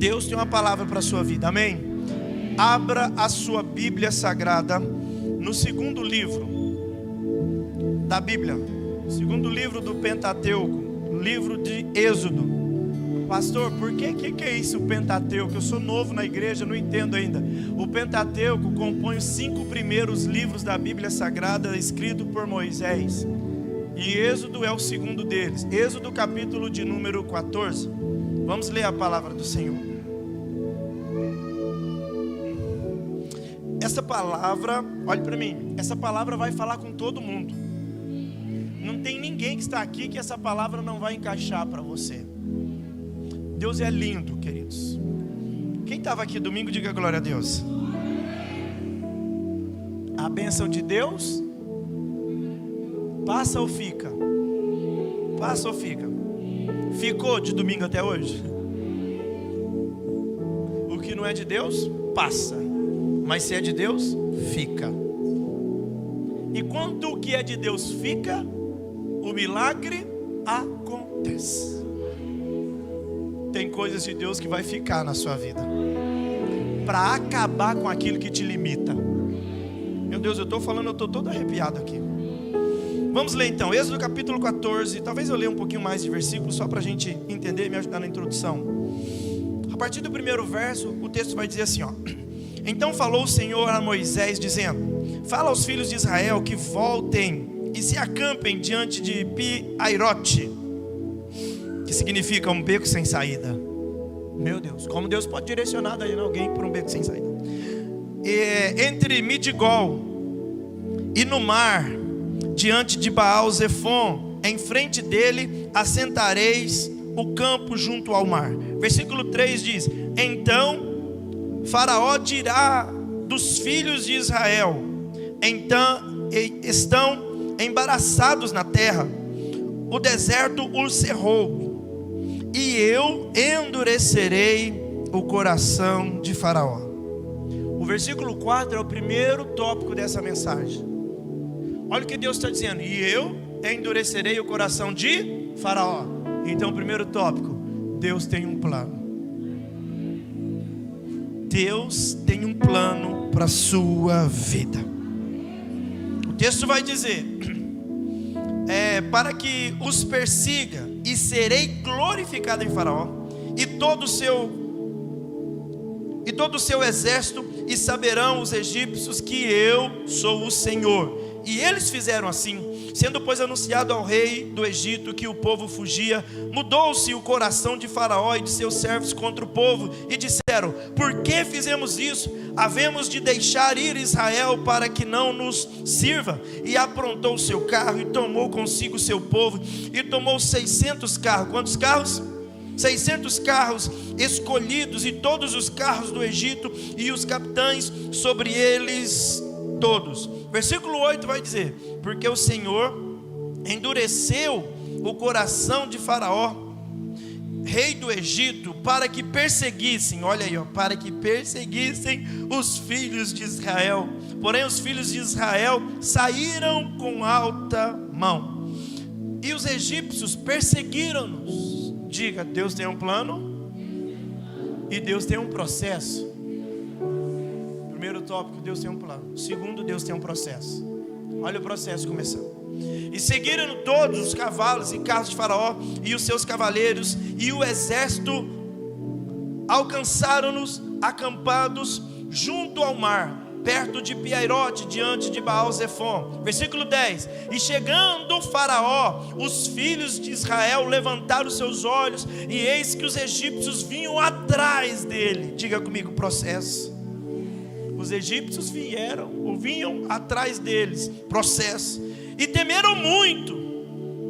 Deus tem uma palavra para a sua vida, amém? Abra a sua Bíblia Sagrada no segundo livro da Bíblia, segundo livro do Pentateuco, livro de Êxodo. Pastor, por que é isso, o Pentateuco? Eu sou novo na igreja, não entendo ainda. O Pentateuco compõe os 5 primeiros livros da Bíblia Sagrada, escrito por Moisés. E Êxodo é o segundo deles. Êxodo capítulo de número 14. Vamos ler a palavra do Senhor. Essa palavra, olhe para mim, essa palavra vai falar com todo mundo. Não tem ninguém que está aqui que essa palavra não vai encaixar para você. Deus é lindo, queridos. Quem estava aqui domingo, diga glória a Deus. A bênção de Deus passa ou fica? Passa ou fica? Ficou de domingo até hoje? O que não é de Deus, passa. Mas se é de Deus, fica. E quando o que é de Deus fica, o milagre acontece. Tem coisas de Deus que vai ficar na sua vida para acabar com aquilo que te limita. Meu Deus, eu estou falando, eu estou todo arrepiado aqui. Vamos ler então, Êxodo capítulo 14. Talvez eu leia um pouquinho mais de versículos, só para a gente entender e me ajudar na introdução. A partir do primeiro verso, o texto vai dizer assim, ó: Então falou o Senhor a Moisés, dizendo: Fala aos filhos de Israel que voltem e se acampem diante de Pi-Hairote, que significa um beco sem saída. Meu Deus, como Deus pode direcionar daí alguém para um beco sem saída? Entre Midigol e no mar, diante de Baal-Zefon, em frente dele assentareis o campo junto ao mar. Versículo 3 diz: Então Faraó dirá dos filhos de Israel: Então estão embaraçados na terra, o deserto os cerrou, e eu endurecerei o coração de Faraó. O versículo 4 é o primeiro tópico dessa mensagem. Olha o que Deus está dizendo: e eu endurecerei o coração de Faraó. Então, o primeiro tópico: Deus tem um plano. Deus tem um plano para a sua vida. O texto vai dizer: para que os persiga, e serei glorificado em Faraó e todo o seu exército, e saberão os egípcios que eu sou o Senhor. E eles fizeram assim. Sendo pois anunciado ao rei do Egito que o povo fugia, mudou-se o coração de Faraó e de seus servos contra o povo, e disseram: Por que fizemos isso? Havemos de deixar ir Israel para que não nos sirva. E aprontou o seu carro, e tomou consigo o seu povo, e tomou 600 carros. Quantos carros? 600 carros escolhidos, e todos os carros do Egito, e os capitães sobre eles todos. Versículo 8 vai dizer: Porque o Senhor endureceu o coração de Faraó, rei do Egito, para que perseguissem, olha aí, ó, para que perseguissem os filhos de Israel. Porém os filhos de Israel saíram com alta mão, e os egípcios perseguiram-nos. Diga: Deus tem um plano e Deus tem um processo. Primeiro tópico: Deus tem um plano. Segundo, Deus tem um processo. Olha o processo começando. E seguiram todos os cavalos e carros de Faraó e os seus cavaleiros, e o exército alcançaram-nos acampados junto ao mar, perto de Pi-Hairote, diante de Baal-Zefon. Versículo 10: E chegando Faraó, os filhos de Israel levantaram seus olhos, e eis que os egípcios vinham atrás dele. Diga comigo: processo. Os egípcios vinham atrás deles. Processo. E temeram muito.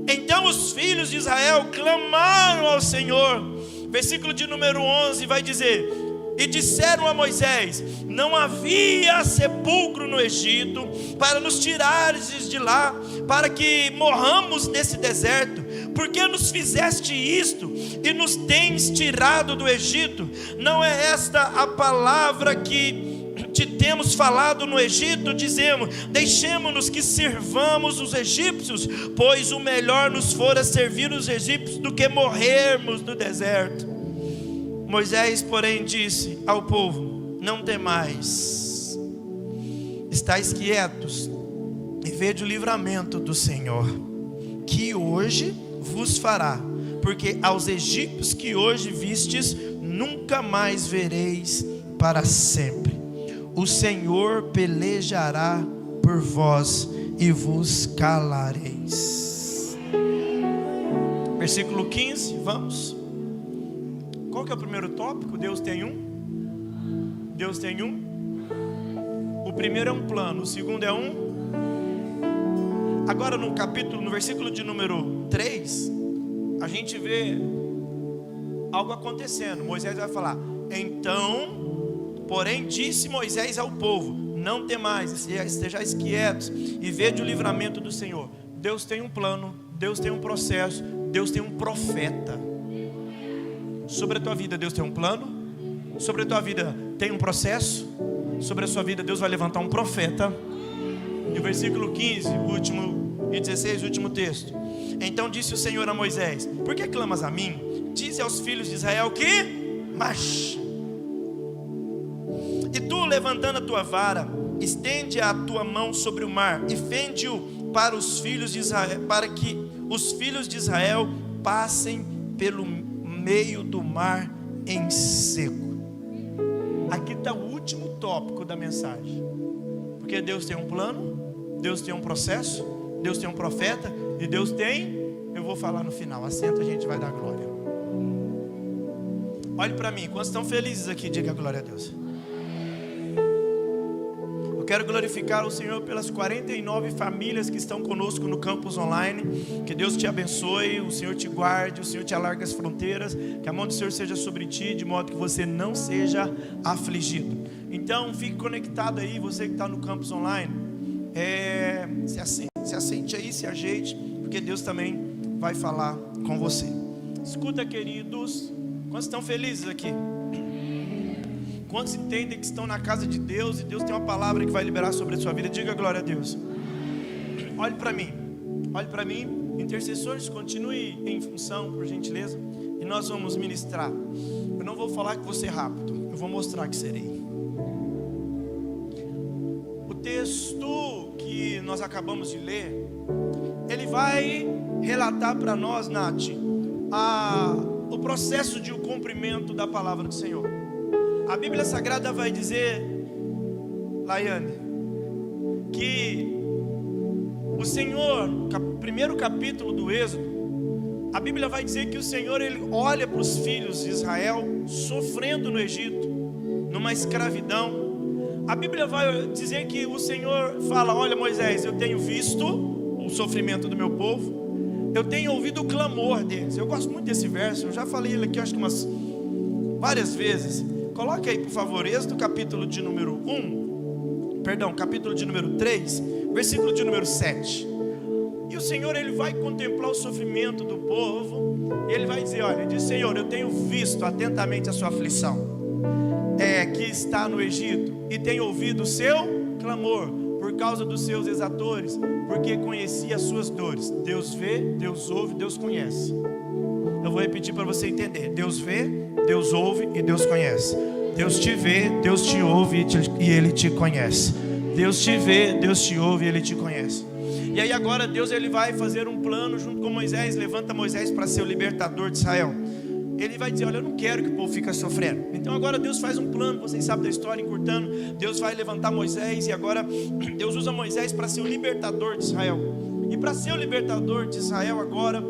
Então os filhos de Israel clamaram ao Senhor. Versículo de número 11 vai dizer: E disseram a Moisés: Não havia sepulcro no Egito para nos tirares de lá, para que morramos nesse deserto. Por que nos fizeste isto e nos tens tirado do Egito? Não é esta a palavra que te temos falado no Egito? Dizemos: deixemo-nos que sirvamos os egípcios, pois o melhor nos fora servir os egípcios do que morrermos no deserto. Moisés, porém, disse ao povo: não temais, estáis quietos e vede o livramento do Senhor, que hoje vos fará, porque aos egípcios que hoje vistes, nunca mais vereis para sempre. O Senhor pelejará por vós e vos calareis. Versículo 15, vamos. Qual que é o primeiro tópico? Deus tem um. Deus tem um. O primeiro é um plano, o segundo é um. Agora no versículo de número 3, a gente vê algo acontecendo. Moisés vai falar: então, porém, disse Moisés ao povo: não temais, estejais quietos e vede o livramento do Senhor. Deus tem um plano, Deus tem um processo, Deus tem um profeta. Sobre a tua vida Deus tem um plano, sobre a tua vida tem um processo, sobre a sua vida Deus vai levantar um profeta. E o versículo 15, último, e 16, último texto: então disse o Senhor a Moisés: por que clamas a mim? Dize aos filhos de Israel que marche. E tu, levantando a tua vara, estende a tua mão sobre o mar e fende-o para os filhos de Israel, para que os filhos de Israel passem pelo meio do mar em seco. Aqui está o último tópico da mensagem. Porque Deus tem um plano, Deus tem um processo, Deus tem um profeta e Deus tem, eu vou falar no final, assenta, a gente vai dar glória. Olhe para mim, quantos estão felizes aqui? Diga glória a Deus. Eu quero glorificar o Senhor pelas 49 famílias que estão conosco no campus online. Que Deus te abençoe, o Senhor te guarde, o Senhor te alargue as fronteiras, que a mão do Senhor seja sobre ti, de modo que você não seja afligido. Então fique conectado aí, você que está no campus online, se assente aí, se ajeite, porque Deus também vai falar com você. Escuta, queridos, quantos estão felizes aqui? Quantos entendem que estão na casa de Deus e Deus tem uma palavra que vai liberar sobre a sua vida? Diga glória a Deus. Olhe para mim, intercessores, continue em função, por gentileza, e nós vamos ministrar. Eu não vou falar que vou ser rápido, eu vou mostrar que serei. O texto que nós acabamos de ler, ele vai relatar para nós, Nath, o processo de cumprimento da palavra do Senhor. A Bíblia Sagrada vai dizer, Laiane, que o Senhor, primeiro capítulo do Êxodo, a Bíblia vai dizer que o Senhor, ele olha para os filhos de Israel sofrendo no Egito, numa escravidão. A Bíblia vai dizer que o Senhor fala: olha, Moisés, eu tenho visto o sofrimento do meu povo, eu tenho ouvido o clamor deles. Eu gosto muito desse verso, eu já falei ele aqui acho que várias vezes. Coloque aí, por favor, Êxodo capítulo de número 3, versículo de número 7. E o Senhor, ele vai contemplar o sofrimento do povo, e ele vai dizer: olha, diz: Senhor, eu tenho visto atentamente a sua aflição, que está no Egito, e tenho ouvido o seu clamor por causa dos seus exatores, porque conheci as suas dores. Deus vê, Deus ouve, Deus conhece. Eu vou repetir para você entender: Deus vê, Deus ouve e Deus conhece. Deus te vê, Deus te ouve e Ele te conhece. Deus te vê, Deus te ouve e Ele te conhece. E aí agora Deus, ele vai fazer um plano junto com Moisés. Levanta Moisés para ser o libertador de Israel. Ele vai dizer: olha, eu não quero que o povo fique sofrendo. Então agora Deus faz um plano, vocês sabem da história, encurtando. Deus vai levantar Moisés, e agora Deus usa Moisés para ser o libertador de Israel. E para ser o libertador de Israel agora,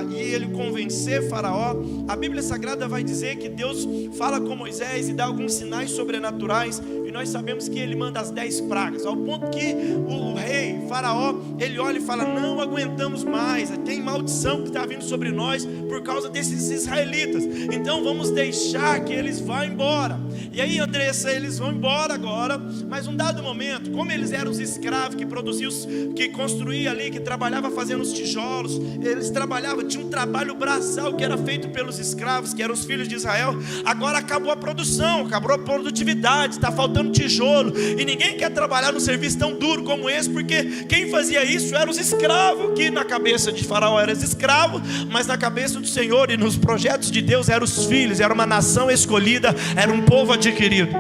e ele convencer Faraó, a Bíblia Sagrada vai dizer que Deus fala com Moisés e dá alguns sinais sobrenaturais. E nós sabemos que ele manda as 10 pragas, ao ponto que o rei Faraó, ele olha e fala: não aguentamos mais, tem maldição que está vindo sobre nós por causa desses israelitas, então vamos deixar que eles vá embora. E aí, Andressa, eles vão embora agora, mas um dado momento, como eles eram os escravos que produziam, que construíam ali, que trabalhavam fazendo os tijolos, eles trabalhavam, tinha um trabalho braçal que era feito pelos escravos, que eram os filhos de Israel. Agora acabou a produção, acabou a produtividade, está faltando tijolo, e ninguém quer trabalhar num serviço tão duro como esse, porque quem fazia isso eram os escravos, que na cabeça de Faraó eram escravos, mas na cabeça do Senhor e nos projetos de Deus eram os filhos, era uma nação escolhida, era um povo adquirido.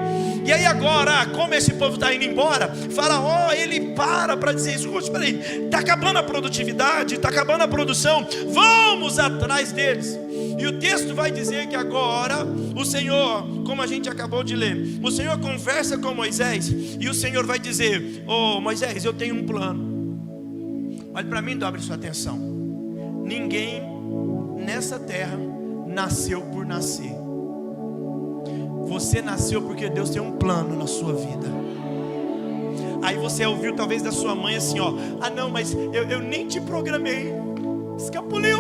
E aí agora, como esse povo está indo embora, Faraó, ele para dizer, escute, espera aí, está acabando a produtividade, está acabando a produção, vamos atrás deles. E o texto vai dizer que agora o Senhor, como a gente acabou de ler, o Senhor conversa com Moisés, e o Senhor vai dizer, Moisés, eu tenho um plano. Olhe para mim, dobre sua atenção. Ninguém nessa terra nasceu por nascer. Você nasceu porque Deus tem um plano na sua vida. Aí você ouviu talvez da sua mãe assim, não, mas eu nem te programei, escapuliu,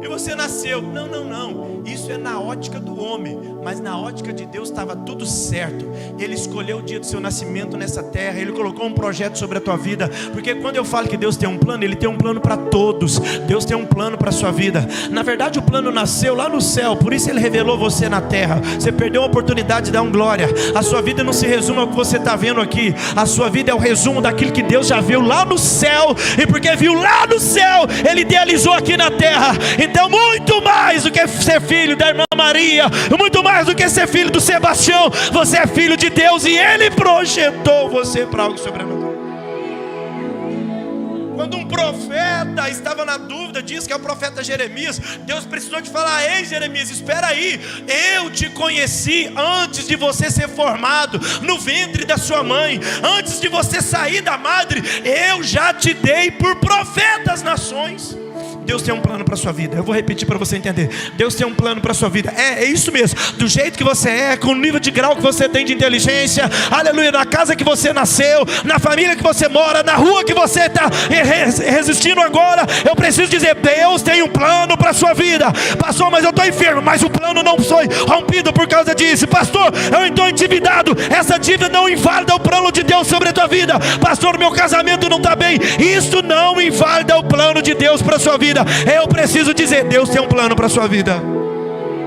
e você nasceu. Não, isso é na ótica do homem, mas na ótica de Deus estava tudo certo. Ele escolheu o dia do seu nascimento nessa terra, Ele colocou um projeto sobre a tua vida. Porque quando eu falo que Deus tem um plano, Ele tem um plano para todos. Deus tem um plano para a sua vida. Na verdade o plano nasceu lá no céu, por isso Ele revelou você na terra. Você perdeu a oportunidade de dar um glória. A sua vida não se resume ao que você está vendo aqui. A sua vida é o resumo daquilo que Deus já viu lá no céu. E porque viu lá no céu, Ele idealizou aqui na terra. Então muito mais do que ser filho da irmã Maria, muito mais do que ser filho do Sebastião, você é filho de Deus e Ele projetou você para algo sobrenatural. Quando um profeta estava na dúvida, diz que é o profeta Jeremias, Deus precisou de falar, ei Jeremias, espera aí, eu te conheci antes de você ser formado no ventre da sua mãe, antes de você sair da madre, eu já te dei por profeta às nações. Deus tem um plano para a sua vida. Eu vou repetir para você entender. Deus tem um plano para a sua vida. É isso mesmo. Do jeito que você é, com o nível de grau que você tem de inteligência, aleluia, na casa que você nasceu, na família que você mora, na rua que você está resistindo agora, eu preciso dizer, Deus tem um plano para a sua vida. Pastor, mas eu estou enfermo, mas o plano não foi rompido por causa disso. Pastor, eu estou endividado, essa dívida não invalida o plano de Deus sobre a tua vida. Pastor, meu casamento não está bem, isso não invalida o plano de Deus para a sua vida. Eu preciso dizer, Deus tem um plano para a sua vida.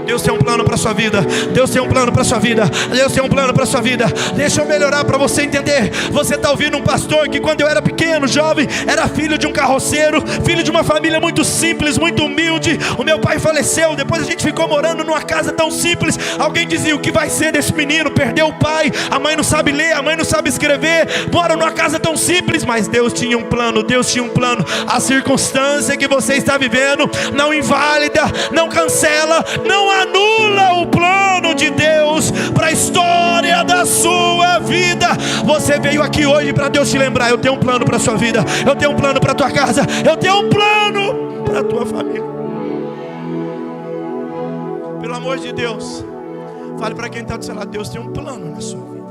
Deus tem um plano para a sua vida. Deus tem um plano para a sua vida. Deus tem um plano para a sua vida. Deixa eu melhorar para você entender. Você está ouvindo um pastor que quando eu era pequeno, jovem, era filho de um carroceiro, filho de uma família muito simples, muito humilde. O meu pai faleceu, depois a gente ficou morando numa casa tão simples. Alguém dizia, o que vai ser desse menino? Perdeu o pai, a mãe não sabe ler, a mãe não sabe escrever, mora numa casa tão simples. Mas Deus tinha um plano, Deus tinha um plano. A circunstância que você está vivendo não invalida, não cancela, não anula o plano de Deus para a história da sua vida. Você veio aqui hoje para Deus te lembrar, eu tenho um plano para a sua vida, eu tenho um plano para a tua casa, eu tenho um plano para a tua família. Pelo amor de Deus, fale para quem está do seu lado, Deus tem um plano na sua vida.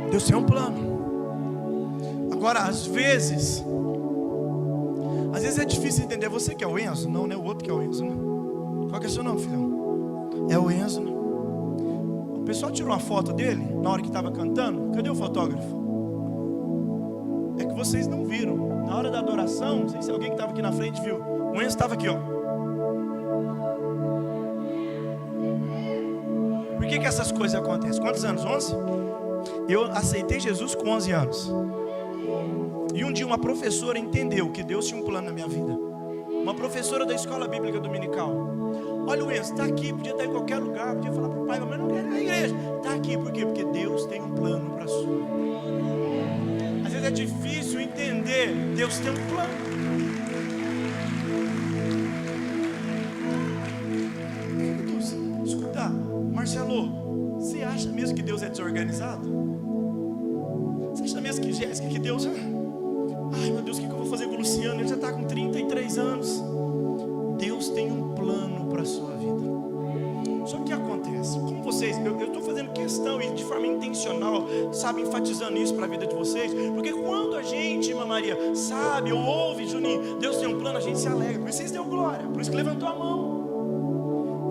Deus tem um plano. Agora, às vezes é difícil entender. Você que é o Enzo? Não, não é o outro que é o Enzo, né? Qual que é o seu nome, filhão? É o Enzo, né? O pessoal tirou uma foto dele na hora que estava cantando. Cadê o fotógrafo? É que vocês não viram. Na hora da adoração, não sei se alguém que estava aqui na frente viu. O Enzo estava aqui, ó. Por que essas coisas acontecem? Quantos anos? 11? Eu aceitei Jesus com 11 anos. E um dia uma professora entendeu que Deus tinha um plano na minha vida. Uma professora da escola bíblica dominical. Olha o Enzo, está aqui, podia estar em qualquer lugar, podia falar para o pai, mas não quer ir na igreja. Está aqui, por quê? Porque Deus tem um plano para a sua vida. Às vezes é difícil entender, Deus tem um plano. Queridos, escuta, Marcelo, você acha mesmo que Deus é desorganizado? Você acha mesmo que Jéssica, que Deus... Ai meu Deus, o que eu vou fazer com o Luciano? Ele já está com 33 anos. Deus tem um plano para a sua vida. Só que o que acontece? Como vocês, eu estou fazendo questão e de forma intencional, sabe, enfatizando isso para a vida de vocês, porque quando a gente, irmã Maria, sabe ou ouve, Juninho, Deus tem um plano, a gente se alegra. Por isso vocês deu glória, por isso que levantou a mão.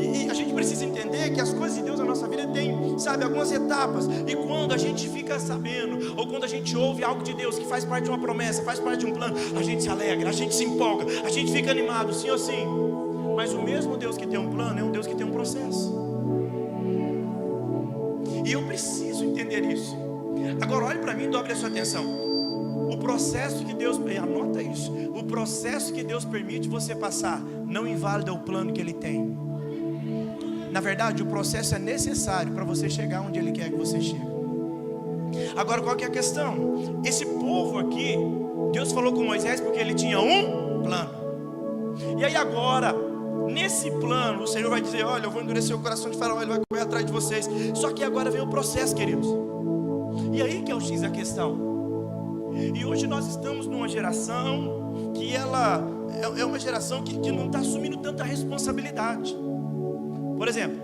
E a gente precisa entender que as coisas de Deus na nossa vida tem, sabe, algumas etapas. E quando a gente fica sabendo, ou quando a gente ouve algo de Deus que faz parte de uma promessa, faz parte de um plano, a gente se alegra, a gente se empolga, a gente fica animado, sim ou sim. Mas o mesmo Deus que tem um plano é um Deus que tem um processo. E eu preciso entender isso. Agora olhe para mim e dobre a sua atenção. O processo que Deus, anota isso, o processo que Deus permite você passar não invalida o plano que Ele tem. Na verdade, o processo é necessário para você chegar onde Ele quer que você chegue. Agora, qual que é a questão? Esse povo aqui, Deus falou com Moisés porque ele tinha um plano. E aí agora, nesse plano, o Senhor vai dizer: olha, eu vou endurecer o coração de Faraó, ele vai correr atrás de vocês. Só que agora vem o processo, queridos. E aí que é o X da questão. E hoje nós estamos numa geração que ela é uma geração que não está assumindo tanta responsabilidade. Por exemplo,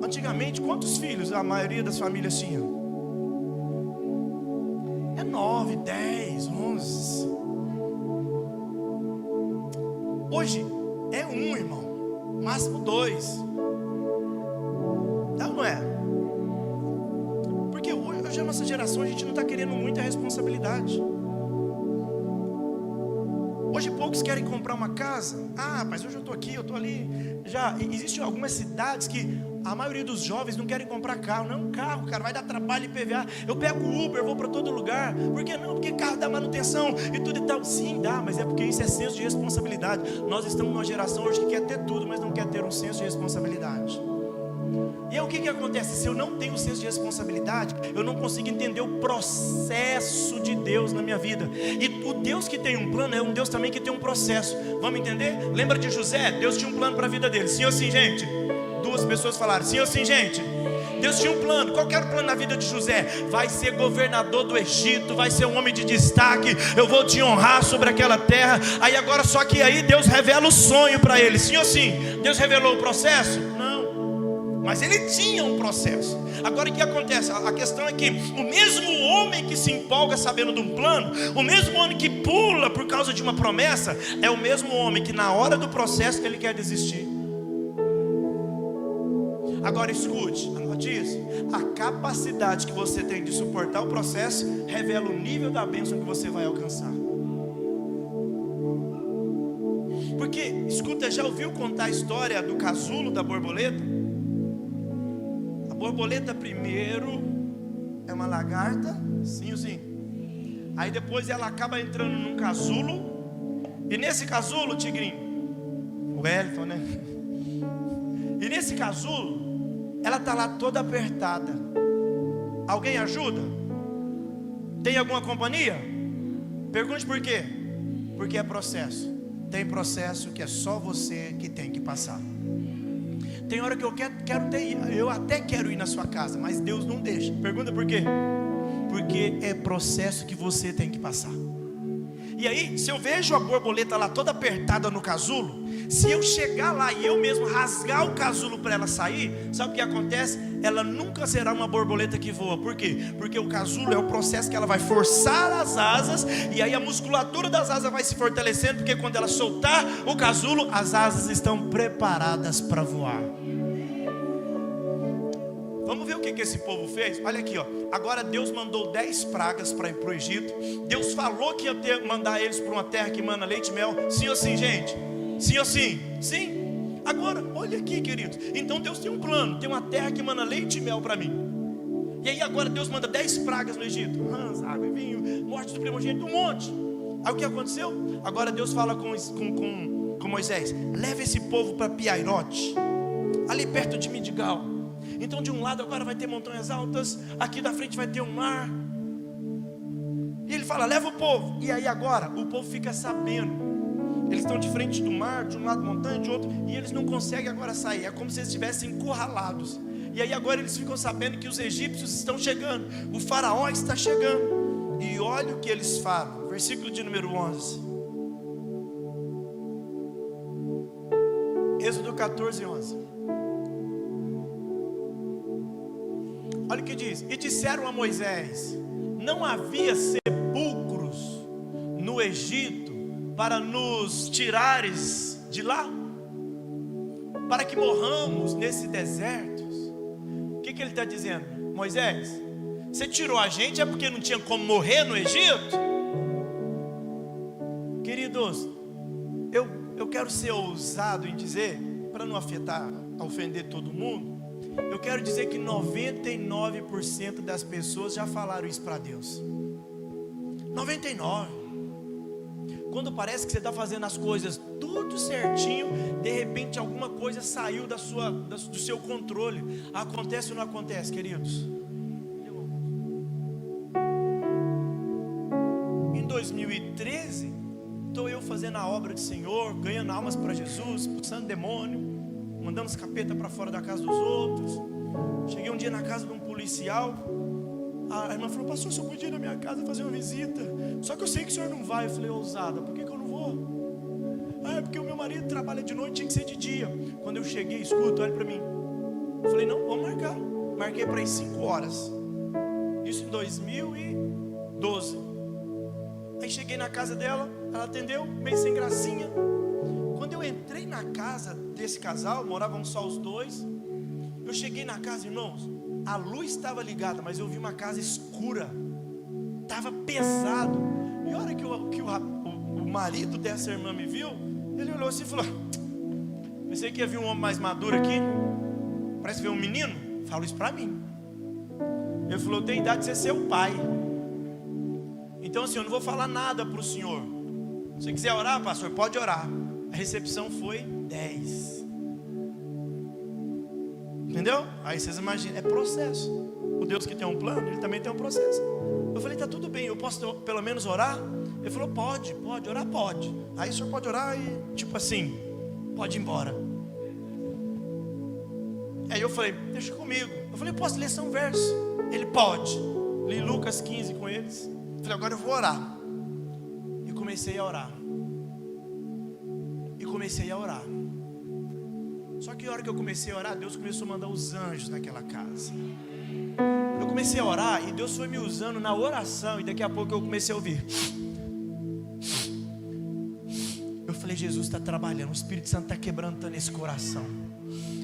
antigamente, quantos filhos a maioria das famílias tinha? 9, 10, 11. Hoje é um, irmão, máximo 2. Não é? Porque hoje a nossa geração, a gente não está querendo muita responsabilidade. Hoje poucos querem comprar uma casa. Mas hoje eu estou aqui, eu estou ali. Já existem algumas cidades que a maioria dos jovens não querem comprar carro. Não é um carro, cara, vai dar trabalho de IPVA. Eu pego o Uber, vou para todo lugar. Por que não? Porque carro dá manutenção e tudo e tal. Sim, dá, mas é porque isso é senso de responsabilidade. Nós estamos numa geração hoje que quer ter tudo, mas não quer ter um senso de responsabilidade. E aí o que acontece? Se eu não tenho senso de responsabilidade, eu não consigo entender o processo de Deus na minha vida. E o Deus que tem um plano é um Deus também que tem um processo. Vamos entender? Lembra de José? Deus tinha um plano para a vida dele. Sim ou sim, gente? 2 pessoas falaram sim ou sim, gente? Deus tinha um plano. Qual que era o plano na vida de José? Vai ser governador do Egito, vai ser um homem de destaque, eu vou te honrar sobre aquela terra. Aí agora, só que aí Deus revela o sonho para ele. Sim ou sim? Deus revelou o processo? Não. Mas ele tinha um processo. Agora o que acontece? A questão é que o mesmo homem que se empolga sabendo de um plano, o mesmo homem que pula por causa de uma promessa, é o mesmo homem que na hora do processo ele quer desistir. Agora escute, anote isso. A capacidade que você tem de suportar o processo revela o nível da bênção que você vai alcançar. Porque, escuta, já ouviu contar a história do casulo da borboleta? A borboleta primeiro é uma lagarta, sim ou sim? Aí depois ela acaba entrando num casulo. E nesse casulo, tigrinho, o Elton, né? E nesse casulo, ela está lá toda apertada. Alguém ajuda? Tem alguma companhia? Pergunte por quê? Porque é processo. Tem processo que é só você que tem que passar. Tem hora que eu eu até quero ir na sua casa, mas Deus não deixa. Pergunta por quê? Porque é processo que você tem que passar. E aí, se eu vejo a borboleta lá toda apertada no casulo, se eu chegar lá e eu mesmo rasgar o casulo para ela sair, sabe o que acontece? Ela nunca será uma borboleta que voa. Por quê? Porque o casulo é o processo que ela vai forçar as asas, e aí a musculatura das asas vai se fortalecendo, porque quando ela soltar o casulo, as asas estão preparadas para voar. Vamos ver o que esse povo fez? Olha aqui, ó. Agora Deus mandou 10 pragas para ir para o Egito. Deus falou que ia mandar eles para uma terra que mana leite e mel. Sim ou sim, gente? Sim ou sim? Sim. Agora, olha aqui, queridos. Então Deus tem um plano. Tem uma terra que mana leite e mel para mim. E aí agora Deus manda 10 pragas no Egito. Rãs, água e vinho, morte do primogênito, um monte. Aí o que aconteceu? Agora Deus fala com Moisés: leva esse povo para Piairote, ali perto de Midigal. Então de um lado agora vai ter montanhas altas, aqui da frente vai ter um mar. E ele fala: leva o povo. E aí agora o povo fica sabendo. Eles estão de frente do mar, de um lado montanha, de outro, e eles não conseguem agora sair. É como se eles estivessem encurralados. E aí agora eles ficam sabendo que os egípcios estão chegando, o faraó está chegando. E olha o que eles falam. Versículo de número 11. Êxodo 14, 11. Olha o que diz: e disseram a Moisés: não havia sepulcros no Egito para nos tirares de lá, para que morramos nesse deserto? O que ele está dizendo? Moisés, você tirou a gente é porque não tinha como morrer no Egito? Queridos, eu quero ser ousado em dizer, para não ofender todo mundo, eu quero dizer que 99% das pessoas já falaram isso para Deus. 99. Quando parece que você está fazendo as coisas tudo certinho, de repente alguma coisa saiu do seu controle. Acontece ou não acontece, queridos? Em 2013, estou eu fazendo a obra do Senhor, ganhando almas para Jesus, expulsando demônio, mandando os capeta para fora da casa dos outros. Cheguei um dia na casa de um policial. A irmã falou: pastor, o senhor podia ir na minha casa fazer uma visita? Só que eu sei que o senhor não vai. Eu falei: ousada, por que eu não vou? Ah, é porque o meu marido trabalha de noite, tinha que ser de dia. Quando eu cheguei, escuta, olha para mim. Eu falei: não, vamos marcar. Marquei para ir 5 horas. Isso em 2012. Aí cheguei na casa dela, ela atendeu, meio sem gracinha. Quando eu entrei na casa desse casal, moravam só os dois. Eu cheguei na casa, irmãos, a luz estava ligada, mas eu vi uma casa escura, estava pesado. E a hora que o marido dessa irmã me viu, ele olhou assim e falou: pensei que ia vir um homem mais maduro aqui, parece ver um menino. Fala isso para mim. Ele falou: eu tenho idade de ser seu pai, então assim, eu não vou falar nada para o senhor. Se você quiser orar, pastor, pode orar. A recepção foi 10. Entendeu? Aí vocês imaginam, é processo. O Deus que tem um plano, Ele também tem um processo. Eu falei: tá tudo bem, eu posso pelo menos orar? Ele falou: pode orar, pode. Aí o senhor pode orar e tipo assim, pode ir embora. Aí eu falei: deixa comigo. Eu falei: posso ler só um verso? Ele: pode. Li Lucas 15 com eles. Eu falei: agora eu vou orar. E comecei a orar. Só que a hora que eu comecei a orar, Deus começou a mandar os anjos naquela casa. Eu comecei a orar e Deus foi me usando na oração. E daqui a pouco eu comecei a ouvir. Eu falei: Jesus está trabalhando, o Espírito Santo está quebrantando esse coração.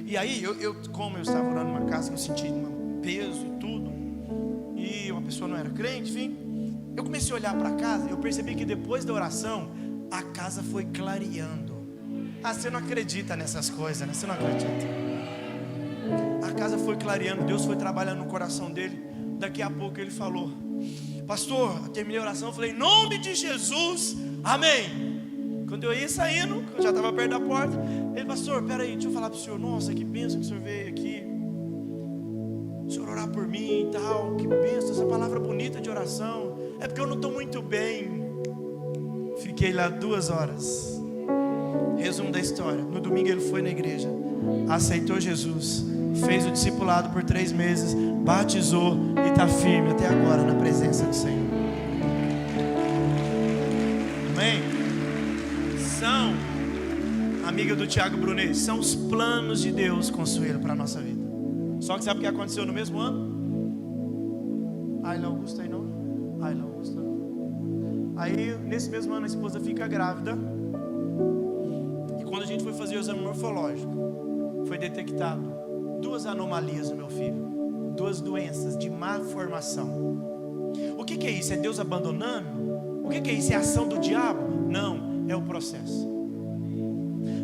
E aí, como eu estava orando numa casa que eu senti um peso e tudo, e uma pessoa não era crente, enfim, eu comecei a olhar para a casa. Eu percebi que depois da oração, a casa foi clareando. Ah, você não acredita nessas coisas, né? Você não acredita. A casa foi clareando, Deus foi trabalhando no coração dele. Daqui a pouco ele falou: pastor, eu terminei a oração, eu falei: em nome de Jesus, amém. Quando eu ia saindo, eu já estava perto da porta, ele: pastor, peraí, deixa eu falar para o senhor. Nossa, que bênção que o senhor veio aqui, o senhor orar por mim e tal. Que bênção, essa palavra bonita de oração. É porque eu não estou muito bem. Fiquei lá 2 horas. Resumo da história: no domingo ele foi na igreja, aceitou Jesus, fez o discipulado por 3 meses, batizou e está firme até agora na presença do Senhor. Amém? São, amiga do Tiago Brunet, são os planos de Deus, Consuelo, para a nossa vida. Só que sabe o que aconteceu no mesmo ano? Ayla Augusta aí não? Ayla Augusta. Aí nesse mesmo ano a esposa fica grávida. Quando a gente foi fazer o exame morfológico, foi detectado 2 anomalias no meu filho, 2 doenças de má formação. O que é isso? É Deus abandonando? O que é isso? É a ação do diabo? Não, é o processo.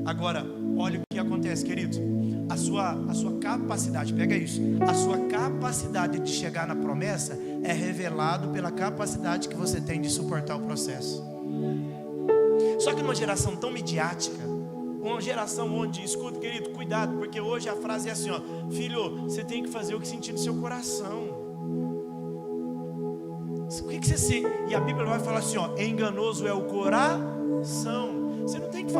Agora, olha o que acontece, queridos. A sua capacidade, pega isso, a sua capacidade de chegar na promessa é revelado pela capacidade que você tem de suportar o processo. Só que numa geração tão midiática, uma geração onde, escuta, querido, cuidado, porque hoje a frase é assim, ó: filho, você tem que fazer o que sentir no seu coração. O que você se... E a Bíblia vai falar assim, ó: enganoso é o coração. Você não tem que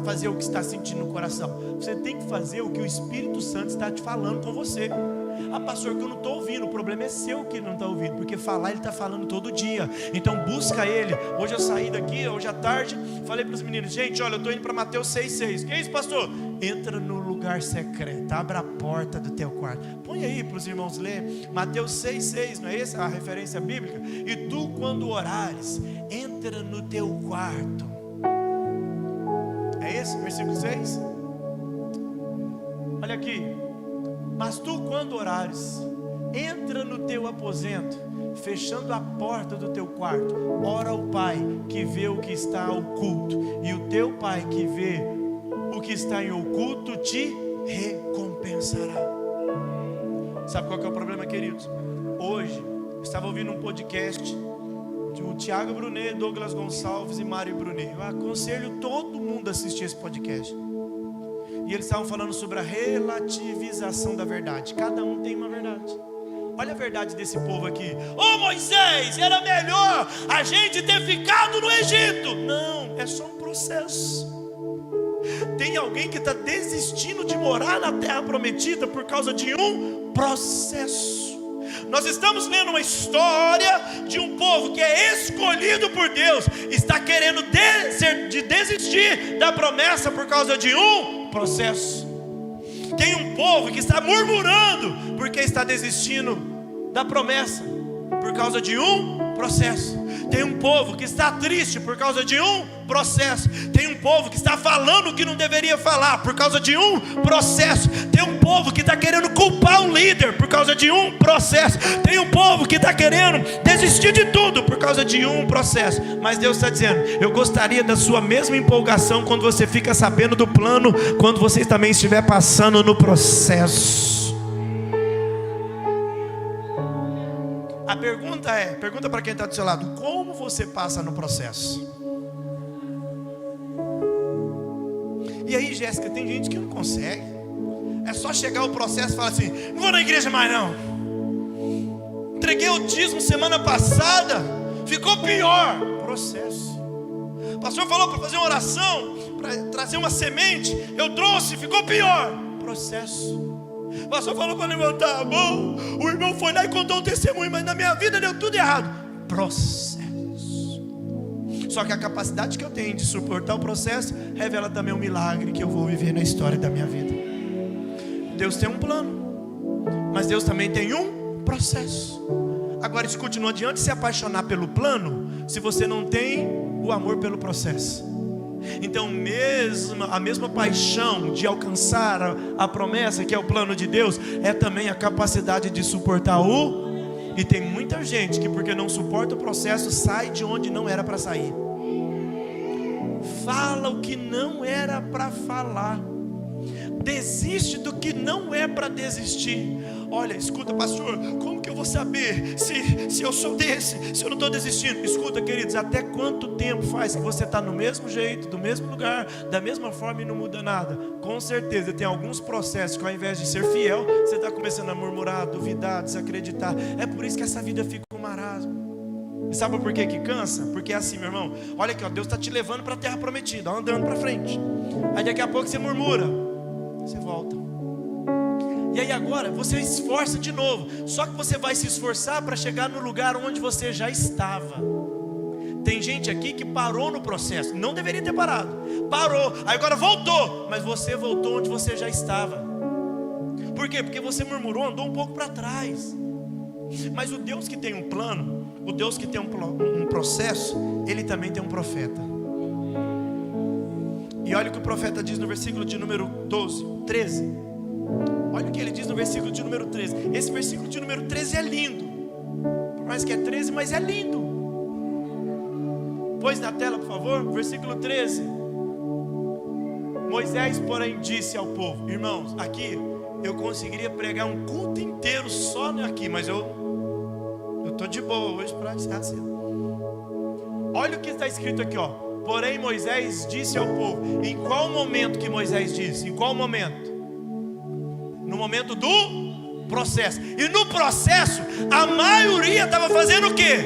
fazer o que está sentindo no coração. Você tem que fazer o que o Espírito Santo está te falando com você. Ah, pastor, que eu não estou ouvindo. O problema é seu que não está ouvindo, porque falar ele está falando todo dia. Então busca ele. Hoje eu saí daqui, hoje à tarde, falei para os meninos: gente, olha, eu estou indo para Mateus 6,6. Que é isso, pastor? Entra no lugar secreto, abra a porta do teu quarto. Põe aí para os irmãos ler Mateus 6,6, não é essa a referência bíblica? E tu, quando orares, entra no teu quarto. É esse versículo 6? Olha aqui: mas tu, quando orares, entra no teu aposento, fechando a porta do teu quarto, ora ao Pai que vê o que está oculto, e o teu Pai que vê o que está em oculto te recompensará. Sabe qual que é o problema, queridos? Hoje eu estava ouvindo um podcast o Tiago Brunet, Douglas Gonçalves e Mário Brunet. Eu aconselho todo mundo a assistir esse podcast. E eles estavam falando sobre a relativização da verdade. Cada um tem uma verdade. Olha a verdade desse povo aqui. Ô Moisés, era melhor a gente ter ficado no Egito. Não, é só um processo. Tem alguém que está desistindo de morar na terra prometida por causa de um processo. Nós estamos lendo uma história de um povo que é escolhido por Deus, está querendo desistir da promessa por causa de um processo. Tem um povo que está murmurando porque está desistindo da promessa por causa de um processo. Tem um povo que está triste por causa de um processo. Tem um povo que está falando o que não deveria falar por causa de um processo. Tem um povo que está querendo culpar um líder por causa de um processo. Tem um povo que está querendo desistir de tudo por causa de um processo. Mas Deus está dizendo: eu gostaria da sua mesma empolgação quando você fica sabendo do plano, quando você também estiver passando no processo. A pergunta para quem está do seu lado: como você passa no processo? E aí, Jéssica, tem gente que não consegue. É só chegar o processo e falar assim: não vou na igreja mais não. Entreguei o dízimo semana passada, ficou pior. Processo. O pastor falou para fazer uma oração, para trazer uma semente, eu trouxe, ficou pior. Processo. O pastor falou para levantar a mão, o irmão foi lá e contou um testemunho, mas na minha vida deu tudo errado. Processo. Só que a capacidade que eu tenho de suportar o processo revela também um milagre que eu vou viver na história da minha vida. Deus tem um plano, mas Deus também tem um processo. Agora escute, não adianta se apaixonar pelo plano se você não tem o amor pelo processo. Então a mesma paixão de alcançar a promessa, que é o plano de Deus, é também a capacidade de suportar e tem muita gente que, porque não suporta o processo, sai de onde não era para sair, fala o que não era para falar, desiste do que não é para desistir. Olha, escuta, pastor, como que eu vou saber se eu sou desse, se eu não estou desistindo? Escuta, queridos, até quanto tempo faz que você está no mesmo jeito, do mesmo lugar, da mesma forma e não muda nada? Com certeza tem alguns processos que, ao invés de ser fiel, você está começando a murmurar, duvidar, desacreditar. É por isso que essa vida fica um marasmo. E sabe por que cansa? Porque é assim, meu irmão. Olha aqui, ó, Deus está te levando para a terra prometida, andando para frente. Aí daqui a pouco você murmura, você volta. E aí agora você esforça de novo. Só que você vai se esforçar para chegar no lugar onde você já estava. Tem gente aqui que parou no processo. Não deveria ter parado. Parou, aí agora voltou. Mas você voltou onde você já estava. Por quê? Porque você murmurou, andou um pouco para trás. Mas o Deus que tem um plano, o Deus que tem um processo, Ele também tem um profeta. E olha o que o profeta diz no versículo de número 13. Olha o que ele diz no versículo de número 13. Esse versículo de número 13 é lindo. Por mais que é 13, mas é lindo. Põe na tela, por favor. Versículo 13. Moisés, porém, disse ao povo: irmãos, aqui eu conseguiria pregar um culto inteiro só aqui, mas eu estou de boa hoje para encerrar cedo. Olha o que está escrito aqui, ó. Porém Moisés disse ao povo. Em qual momento que Moisés disse? Em qual momento? No momento do processo. E no processo a maioria estava fazendo o quê?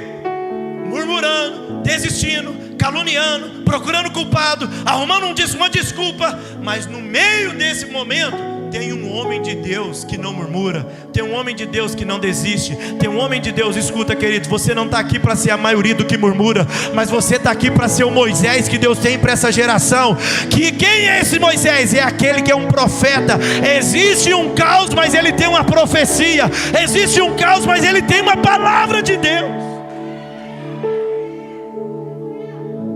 Murmurando, desistindo, caluniando, procurando culpado, arrumando uma desculpa. Mas no meio desse momento tem um homem de Deus que não murmura, tem um homem de Deus que não desiste, tem um homem de Deus. Escuta, querido, você não está aqui para ser a maioria do que murmura, mas você está aqui para ser o Moisés que Deus tem para essa geração. Que quem é esse Moisés? É aquele que é um profeta. Existe um caos, mas ele tem uma profecia. Existe um caos, mas ele tem uma palavra de Deus.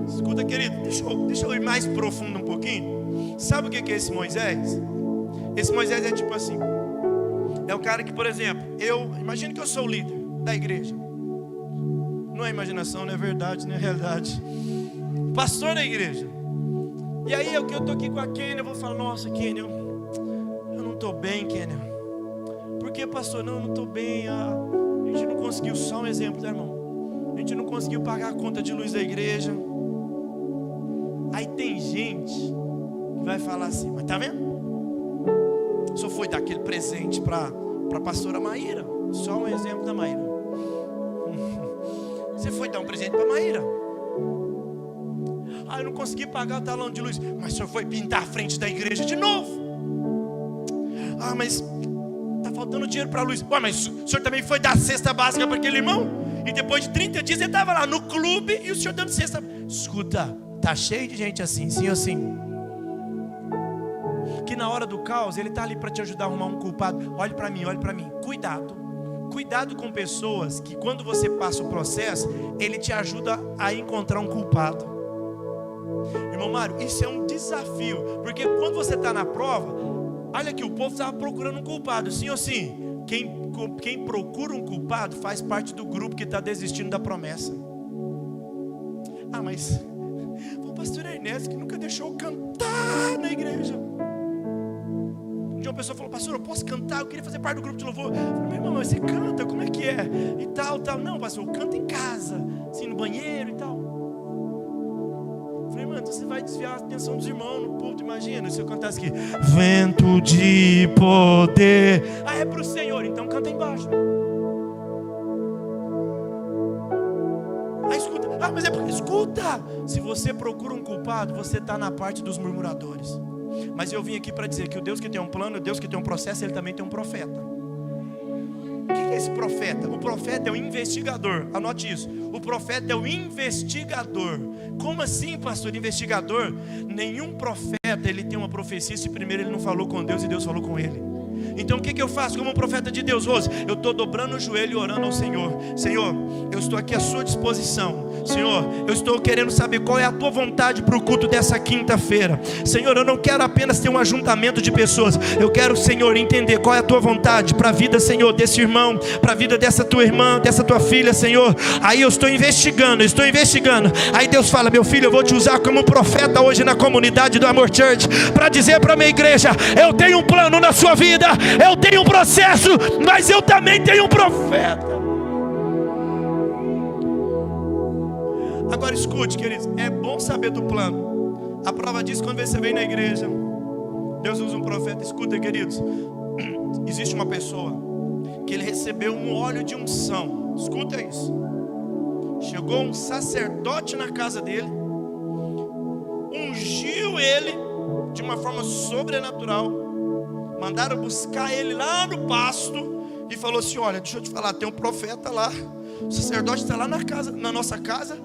Escuta, querido, deixa eu ir mais profundo um pouquinho. Sabe o que é esse Moisés? Esse Moisés é tipo assim, é o cara que, por exemplo, imagino que eu sou o líder da igreja. Não é imaginação, não é verdade, não é realidade. Pastor da igreja. E aí eu estou aqui com a Kênia, eu vou falar: nossa, Kênia, eu não estou bem, Kênia. Por que, pastor? Não estou bem. A gente não conseguiu, só um exemplo, né, irmão? A gente não conseguiu pagar a conta de luz da igreja. Aí tem gente que vai falar assim, mas tá vendo? Só foi dar aquele presente para a pastora Maíra. Só um exemplo da Maíra. Você foi dar um presente para Maíra. Ah, eu não consegui pagar o talão de luz. Mas o senhor foi pintar a frente da igreja de novo. Ah, mas tá faltando dinheiro para a luz. Ué, mas o senhor também foi dar cesta básica para aquele irmão? E depois de 30 dias ele estava lá no clube e o senhor dando cesta. Escuta, tá cheio de gente assim, sim ou sim? Que na hora do caos ele está ali para te ajudar a arrumar um culpado. Olhe para mim, olhe para mim. Cuidado com pessoas que quando você passa o processo, ele te ajuda a encontrar um culpado. Irmão Mário, isso é um desafio, porque quando você está na prova, olha que o povo estava procurando um culpado, sim ou sim? Quem procura um culpado faz parte do grupo que está desistindo da promessa. Ah, mas o pastor Ernesto que nunca deixou eu cantar na igreja. Um dia uma pessoa falou, pastor, eu posso cantar? Eu queria fazer parte do grupo de louvor. Eu falei, meu irmão, mas você canta, como é que é? E tal. Não, pastor, eu canto em casa, assim, no banheiro e tal. Eu falei, mano, então você vai desviar a atenção dos irmãos no púlpito, imagina, se eu cantasse aqui, vento de poder. Ah, é pro Senhor, então canta embaixo. Ah, escuta, mas é porque, escuta, se você procura um culpado, você está na parte dos murmuradores. Mas eu vim aqui para dizer que o Deus que tem um plano, o Deus que tem um processo, Ele também tem um profeta. O que é esse profeta? O profeta é o investigador, anote isso. O profeta é o investigador. Como assim, pastor, investigador? Nenhum profeta, ele tem uma profecia se primeiro ele não falou com Deus e Deus falou com ele. Então o que eu faço como um profeta de Deus, Rose? Eu estou dobrando o joelho e orando ao Senhor. Senhor, eu estou aqui à sua disposição. Senhor, eu estou querendo saber qual é a tua vontade para o culto dessa quinta-feira. Senhor, eu não quero apenas ter um ajuntamento de pessoas. Eu quero, Senhor, entender qual é a tua vontade para a vida, Senhor, desse irmão, para a vida dessa tua irmã, dessa tua filha, Senhor. Aí eu estou investigando. Aí Deus fala, meu filho, eu vou te usar como profeta hoje na comunidade do Amor Church, para dizer para a minha igreja, eu tenho um plano na sua vida, eu tenho um processo, mas eu também tenho um profeta. Agora escute, queridos, é bom saber do plano. A prova disso quando você vem na igreja, Deus usa um profeta. Escuta, queridos, existe uma pessoa que ele recebeu um óleo de unção. Escuta isso. Chegou um sacerdote na casa dele, ungiu ele de uma forma sobrenatural. Mandaram buscar ele lá no pasto e falou assim, olha, deixa eu te falar, tem um profeta lá. O sacerdote está lá na nossa casa.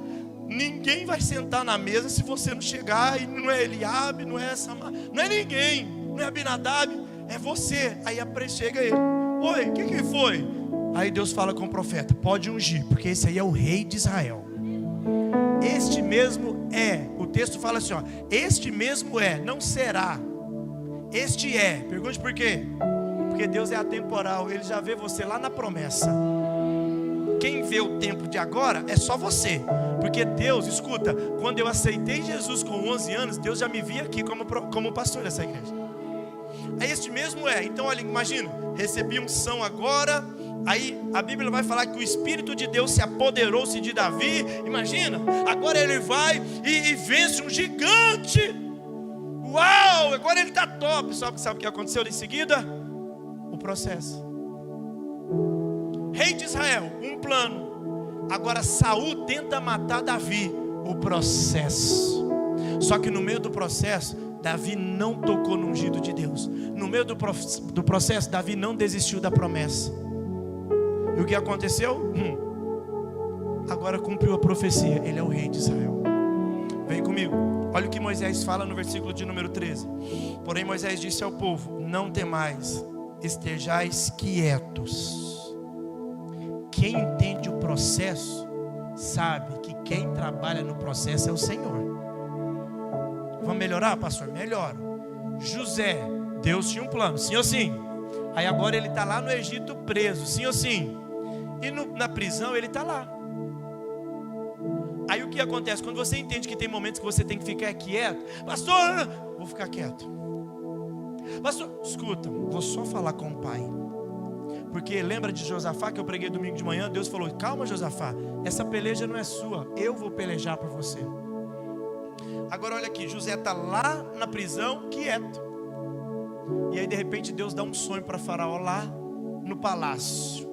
Ninguém vai sentar na mesa se você não chegar. E não é Eliabe, não é Samar, não é ninguém, não é Abinadab, é você. Aí chega ele, oi, o que foi? Aí Deus fala com o profeta, pode ungir, porque esse aí é o rei de Israel. Este mesmo é, o texto fala assim, ó, este mesmo é, não será. Este é, pergunte por quê? Porque Deus é atemporal, Ele já vê você lá na promessa. Quem vê o tempo de agora é só você. Porque Deus, escuta, quando eu aceitei Jesus com 11 anos, Deus já me via aqui como pastor dessa igreja. Aí este mesmo é, então olha, imagina, recebi unção agora. Aí a Bíblia vai falar que o Espírito de Deus se apoderou-se de Davi. Imagina, agora ele vai e vence um gigante. Uau, agora ele está top. Sabe o que aconteceu em seguida? O processo. Rei de Israel, um plano. Agora Saul tenta matar Davi. O processo. Só que no meio do processo, Davi não tocou no ungido de Deus. No meio do processo, Davi não desistiu da promessa. E o que aconteceu? Agora cumpriu a profecia. Ele é o rei de Israel. Vem comigo. Olha o que Moisés fala no versículo de número 13. Porém Moisés disse ao povo, não temais, estejais quietos. Quem entende o processo sabe que quem trabalha no processo é o Senhor. Vamos melhorar, pastor? Melhora. José, Deus tinha um plano, sim ou sim? Aí agora ele está lá no Egito preso, sim ou sim? E na prisão ele está lá. Aí o que acontece? Quando você entende que tem momentos que você tem que ficar quieto, pastor, vou ficar quieto. Pastor, escuta, vou só falar com o pai. Porque lembra de Josafá que eu preguei domingo de manhã? Deus falou: calma, Josafá, essa peleja não é sua, eu vou pelejar por você. Agora olha aqui, José está lá na prisão, quieto. E aí de repente Deus dá um sonho para Faraó lá no palácio.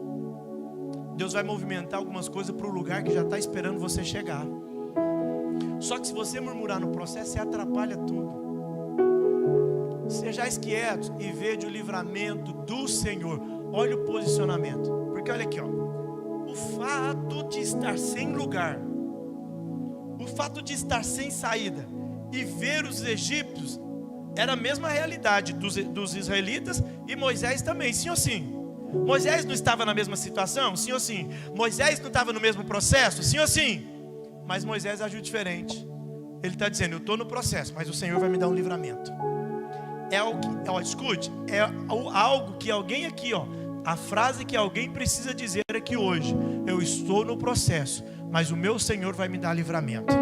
Deus vai movimentar algumas coisas para o lugar que já está esperando você chegar. Só que se você murmurar no processo, você atrapalha tudo. Sejais quietos e vede o livramento do Senhor. Olha o posicionamento. Porque olha aqui, ó. O fato de estar sem lugar, o fato de estar sem saída e ver os egípcios, era a mesma realidade dos israelitas e Moisés também, sim ou sim? Moisés não estava na mesma situação, sim ou sim? Moisés não estava no mesmo processo, sim ou sim? Mas Moisés agiu diferente. Ele está dizendo: eu estou no processo, mas o Senhor vai me dar um livramento. Escute, é algo que alguém aqui, ó, a frase que alguém precisa dizer aqui hoje: eu estou no processo, mas o meu Senhor vai me dar livramento.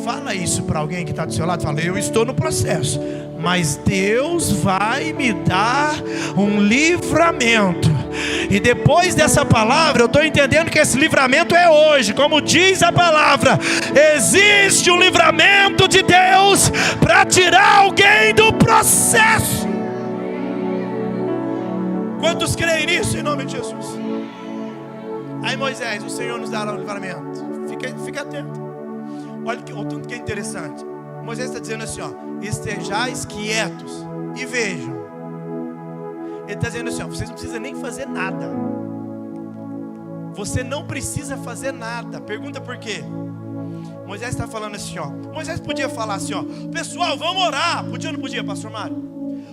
Fala isso para alguém que está do seu lado. Fala: eu estou no processo, mas Deus vai me dar um livramento. E depois dessa palavra eu estou entendendo que esse livramento é hoje. Como diz a palavra, existe um livramento de Deus para tirar alguém do processo. Quantos creem nisso em nome de Jesus? Aí Moisés: o Senhor nos dará um livramento. Fica atento. Olha o tanto que é interessante. Moisés está dizendo assim, ó: estejais quietos e vejam. Ele está dizendo assim, ó: vocês não precisam nem fazer nada. Você não precisa fazer nada. Pergunta por quê? Moisés está falando assim, ó. Moisés podia falar assim, ó: pessoal, vamos orar. Podia ou não podia, pastor Mário?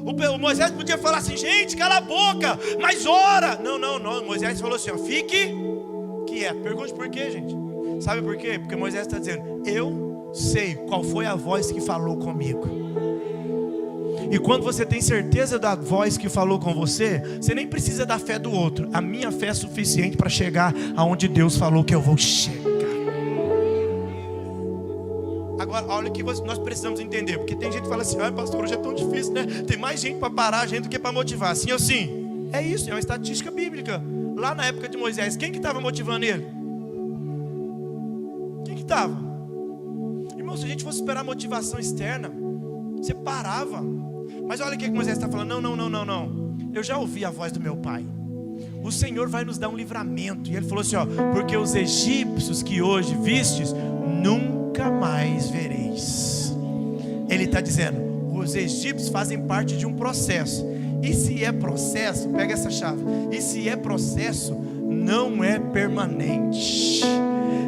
O Moisés podia falar assim: gente, cala a boca, mas ora. Não. Moisés falou assim, ó: fique quieto. Pergunte por quê, gente? Sabe por quê? Porque Moisés está dizendo: eu sei qual foi a voz que falou comigo. E quando você tem certeza da voz que falou com você, você nem precisa da fé do outro. A minha fé é suficiente para chegar aonde Deus falou que eu vou chegar. Agora, olha o que nós precisamos entender. Porque tem gente que fala assim: ah, pastor, hoje é tão difícil, né? Tem mais gente para parar a gente do que para motivar. Sim ou sim? É isso, é uma estatística bíblica. Lá na época de Moisés, quem que estava motivando ele? Quem que estava? Irmão, se a gente fosse esperar motivação externa, você parava. Mas olha o que Moisés está falando: não. Eu já ouvi a voz do meu pai. O Senhor vai nos dar um livramento. E ele falou assim, ó: porque os egípcios que hoje vistes, nunca mais vereis. Ele está dizendo: os egípcios fazem parte de um processo. E se é processo, pega essa chave. E se é processo, não é permanente.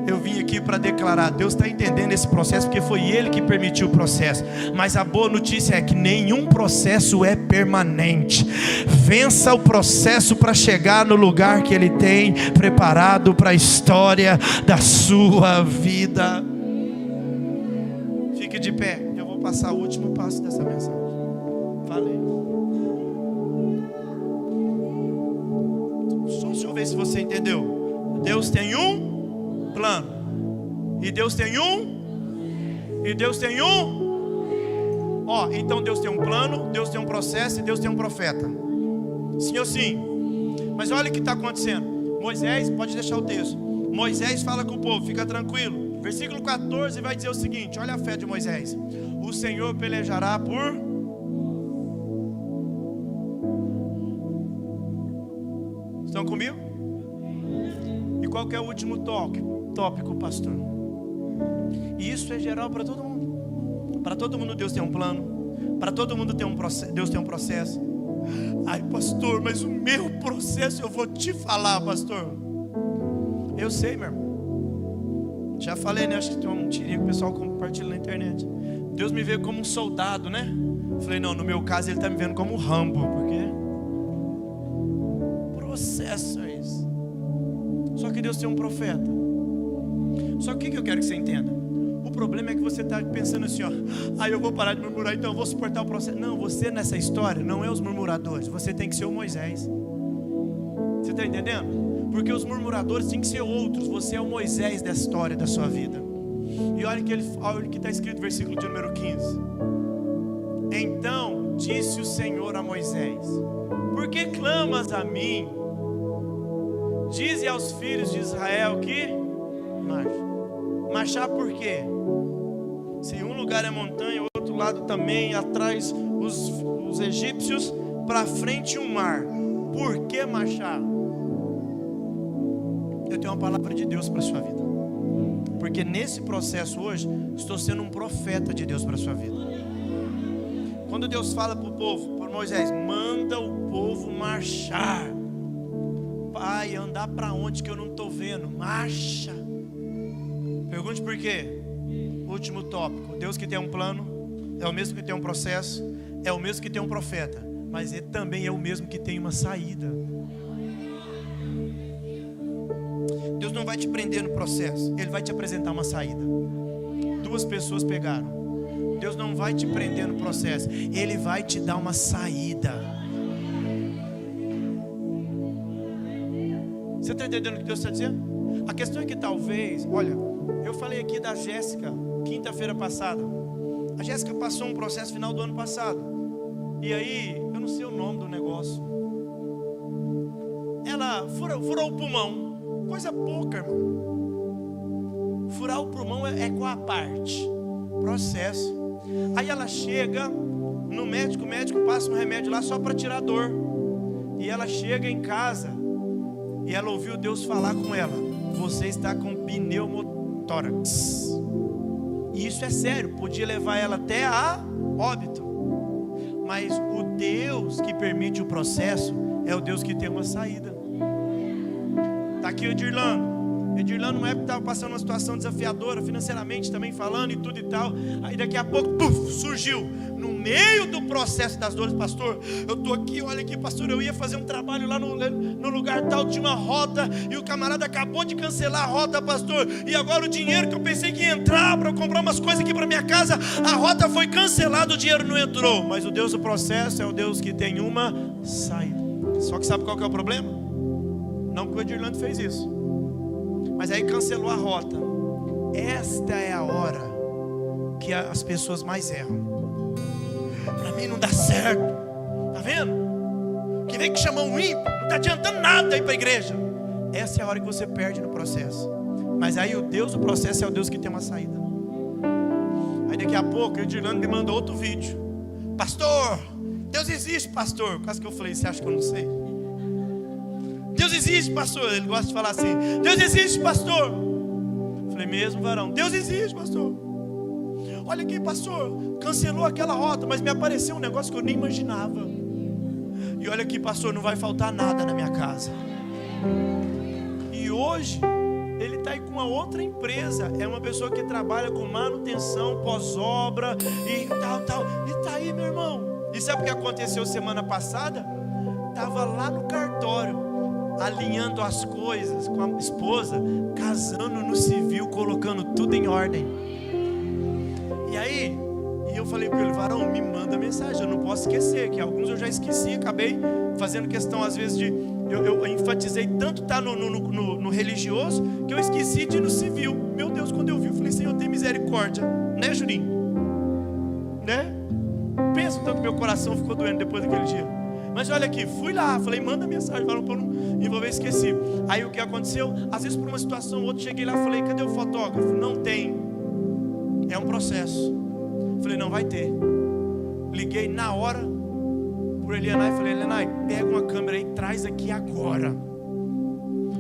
Eu vim aqui para declarar: Deus está entendendo esse processo, porque foi Ele que permitiu o processo. Mas a boa notícia é que nenhum processo é permanente. Vença o processo para chegar no lugar que Ele tem preparado para a história da sua vida. Fique de pé, eu vou passar o último passo dessa mensagem. Falei. Só deixa eu ver se você entendeu. Deus tem um plano. E Deus tem Ó, então Deus tem um plano, Deus tem um processo e Deus tem um profeta. Sim ou sim? Mas olha o que está acontecendo. Moisés, pode deixar o texto. Moisés fala com o povo: fica tranquilo. Versículo 14 vai dizer o seguinte: olha a fé de Moisés: o Senhor pelejará por... Estão comigo? E qual que é o último tópico, pastor? E isso é geral para todo mundo. Para todo mundo Deus tem um plano. Para todo mundo Deus tem um processo. Ai, pastor, mas o meu processo, eu vou te falar, pastor. Eu sei, meu irmão. Já falei, né? Acho que tem uma tirinha que o pessoal compartilha na internet. Deus me vê como um soldado, né? Falei: não, no meu caso Ele está me vendo como um Rambo. Porque processo é esse. Só que Deus tem um profeta. Só que o que eu quero que você entenda? O problema é que você está pensando assim, ó: ah, eu vou parar de murmurar, então eu vou suportar o processo. Não, você nessa história não é os murmuradores. Você tem que ser o Moisés. Você está entendendo? Porque os murmuradores têm que ser outros. Você é o Moisés dessa história da sua vida. E olha o que está escrito no versículo de número 15. Então disse o Senhor a Moisés: por que clamas a mim Dize aos filhos de Israel que marchem. Marchar por quê? Se um lugar é montanha, o outro lado também, atrás os egípcios, para frente um mar. Por que marchar? Eu tenho uma palavra de Deus para a sua vida. Porque nesse processo hoje, estou sendo um profeta de Deus para a sua vida. Quando Deus fala para o povo, para Moisés, manda o povo marchar. Pai, andar para onde que eu não estou vendo? Marcha. Pergunte por quê? Último tópico. Deus que tem um plano, é o mesmo que tem um processo, é o mesmo que tem um profeta, mas ele também é o mesmo que tem uma saída. Deus não vai te prender no processo, Ele vai te apresentar uma saída. Duas pessoas pegaram. Deus não vai te prender no processo, Ele vai te dar uma saída. Você está entendendo o que Deus está dizendo? A questão é que talvez, olha, eu falei aqui da Jéssica, quinta-feira passada. A Jéssica passou um processo final do ano passado. E aí, eu não sei o nome do negócio. Ela furou o pulmão. Coisa pouca, irmão. Furar o pulmão é com a parte. Processo. Aí ela chega no médico, o médico passa um remédio lá só para tirar a dor. E ela chega em casa e ela ouviu Deus falar com ela: você está com pneumotórax. E isso é sério, podia levar ela até a óbito. Mas o Deus que permite o processo é o Deus que tem uma saída. Está aqui o Edirlando. Edirlando, numa época, estava passando uma situação desafiadora, financeiramente também falando e tudo e tal. Aí daqui a pouco, surgiu. No meio do processo das dores, pastor, eu estou aqui, olha aqui, pastor, eu ia fazer um trabalho lá no lugar tal, tinha uma rota, e o camarada acabou de cancelar a rota, pastor, e agora o dinheiro que eu pensei que ia entrar para comprar umas coisas aqui para minha casa, a rota foi cancelada, o dinheiro não entrou. Mas o Deus do processo é o Deus que tem uma saída. Só que sabe qual que é o problema? Não que o Edirlando fez isso, mas aí cancelou a rota. Esta é a hora que as pessoas mais erram. Para mim não dá certo. Tá vendo? Que vem que chamou um ímpio, não está adiantando nada ir para a igreja. Essa é a hora que você perde no processo. Mas aí o Deus do processo é o Deus que tem uma saída. Aí daqui a pouco o Edirlando me mandou outro vídeo. Pastor, Deus existe, pastor. Quase que eu falei, você acha que eu não sei? Deus existe, pastor. Ele gosta de falar assim: Deus existe, pastor. Eu falei, mesmo, varão? Deus existe, pastor. Olha aqui, pastor, cancelou aquela rota, mas me apareceu um negócio que eu nem imaginava. E olha aqui, pastor, não vai faltar nada na minha casa. E hoje ele está aí com uma outra empresa. É uma pessoa que trabalha com manutenção, pós-obra e tal. E está aí, meu irmão. E sabe o que aconteceu semana passada? Estava lá no cartório, alinhando as coisas com a esposa, casando no civil, colocando tudo em ordem. E aí, eu falei para ele, varão, me manda mensagem, eu não posso esquecer, que alguns eu já esqueci, acabei fazendo questão às vezes de, eu enfatizei tanto estar no religioso, que eu esqueci de ir no civil. Meu Deus, quando eu vi, eu falei, Senhor, tem misericórdia, né, Juninho? Né? Penso tanto que meu coração ficou doendo depois daquele dia. Mas olha aqui, fui lá, falei, manda mensagem, para não envolver, esqueci. Aí o que aconteceu? Às vezes por uma situação ou outra, cheguei lá, falei, cadê o fotógrafo? Não tem. É um processo. Falei, não vai ter. Liguei na hora por Elianai, falei, Elianai, pega uma câmera aí, traz aqui agora.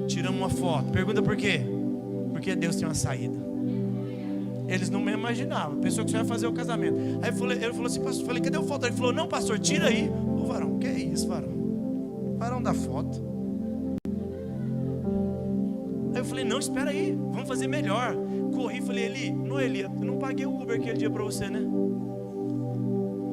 Tiramos uma foto. Pergunta por quê? Porque Deus tem uma saída. Eles não me imaginavam. Pensou que você ia fazer o casamento. Aí ele falou assim, pastor, falei, cadê o foto? Ele falou, não, pastor, tira aí. Ô varão, que é isso, varão? Varão da foto. Aí eu falei, não, espera aí, vamos fazer melhor. Corri, falei, Eli, eu não paguei o Uber aquele dia para você, né?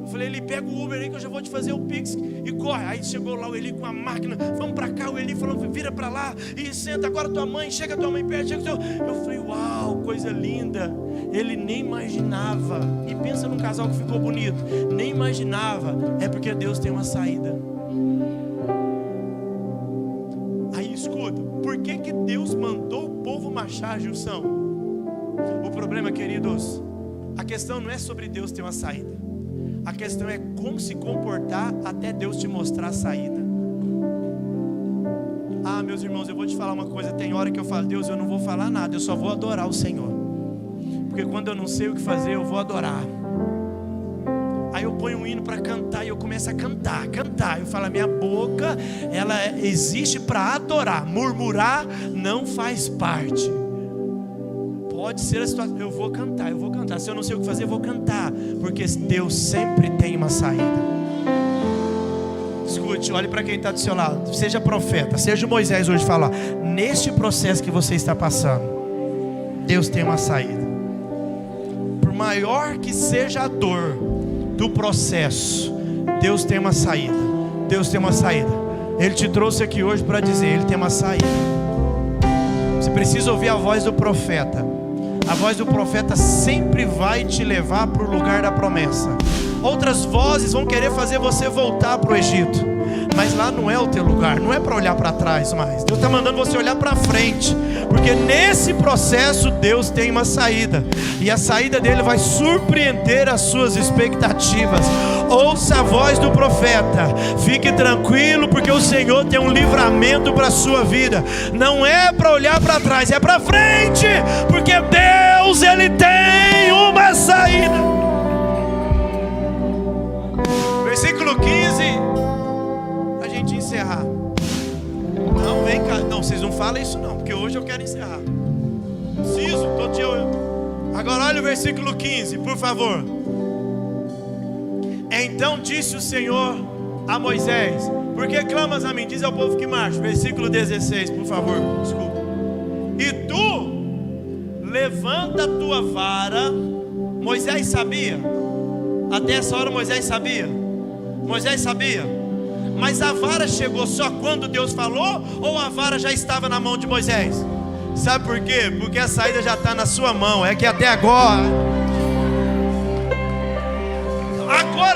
Eu falei, Eli, pega o Uber aí que eu já vou te fazer o Pix e corre. Aí chegou lá o Eli com a máquina, vamos para cá. O Eli falou, vira para lá e senta, agora tua mãe, chega tua mãe perto, chega teu... Eu falei, uau, coisa linda. Ele nem imaginava. E pensa num casal que ficou bonito. Nem imaginava. É porque Deus tem uma saída. Aí escuta, por que Deus mandou o povo marchar, Gilson? O problema, queridos, a questão não é sobre Deus ter uma saída. A questão é como se comportar até Deus te mostrar a saída. Ah, meus irmãos, eu vou te falar uma coisa. Tem hora que eu falo: Deus, eu não vou falar nada, eu só vou adorar o Senhor. Porque quando eu não sei o que fazer, eu vou adorar. Aí eu ponho um hino para cantar e eu começo a cantar. Eu falo: a minha boca, ela existe para adorar. Murmurar não faz parte. Pode ser a situação, eu vou cantar. Se eu não sei o que fazer, eu vou cantar. Porque Deus sempre tem uma saída. Escute, olhe para quem está do seu lado. Seja profeta, seja Moisés hoje, fala: neste processo que você está passando, Deus tem uma saída. Por maior que seja a dor do processo, Deus tem uma saída. Deus tem uma saída. Ele te trouxe aqui hoje para dizer: Ele tem uma saída. Você precisa ouvir a voz do profeta. A voz do profeta sempre vai te levar para o lugar da promessa. Outras vozes vão querer fazer você voltar para o Egito, mas lá não é o teu lugar. Não é para olhar para trás mais. Deus está mandando você olhar para frente, porque nesse processo Deus tem uma saída, e a saída dele vai surpreender as suas expectativas. Ouça a voz do profeta. Fique tranquilo, porque o Senhor tem um livramento para a sua vida. Não é para olhar para trás, é para frente, porque Deus, Ele tem uma saída. Versículo 15, a gente encerrar. Não, vem cá. Não, vocês não falam isso não, porque hoje eu quero encerrar. Preciso, todo dia eu... Agora olha o versículo 15, por favor. Então disse o Senhor a Moisés: por que clamas a mim? Diz ao povo que marche. Versículo 16, por favor. Desculpa. E tu levanta a tua vara. Moisés sabia. Até essa hora Moisés sabia. Mas a vara chegou só quando Deus falou, ou a vara já estava na mão de Moisés? Sabe por quê? Porque a saída já está na sua mão. É que até agora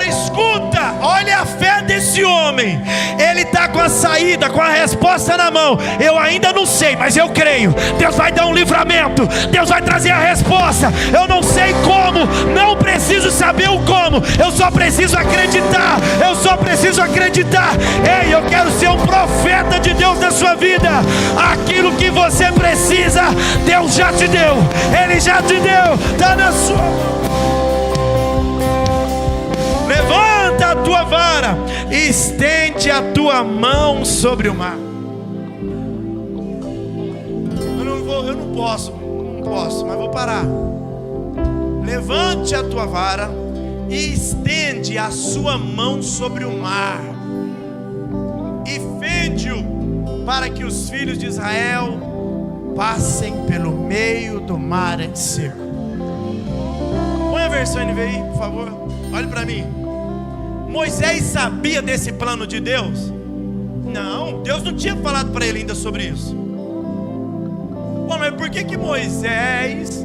escuta, olha a fé desse homem. Ele está com a saída, com a resposta na mão. Eu ainda não sei, mas eu creio. Deus vai dar um livramento, Deus vai trazer a resposta. Eu não sei como, não preciso saber o como, eu só preciso acreditar. Ei, eu quero ser um profeta de Deus na sua vida. Aquilo que você precisa, Deus já te deu. Ele já te deu, está na sua mão. Levanta a tua vara e estende a tua mão sobre o mar. Eu não posso, mas vou parar. Levante a tua vara e estende a sua mão sobre o mar, e fende-o para que os filhos de Israel passem pelo meio do mar em seco. Põe a versão NVI, por favor. Olhe para mim. Moisés sabia desse plano de Deus? Não, Deus não tinha falado para ele ainda sobre isso. Bom, mas por que Moisés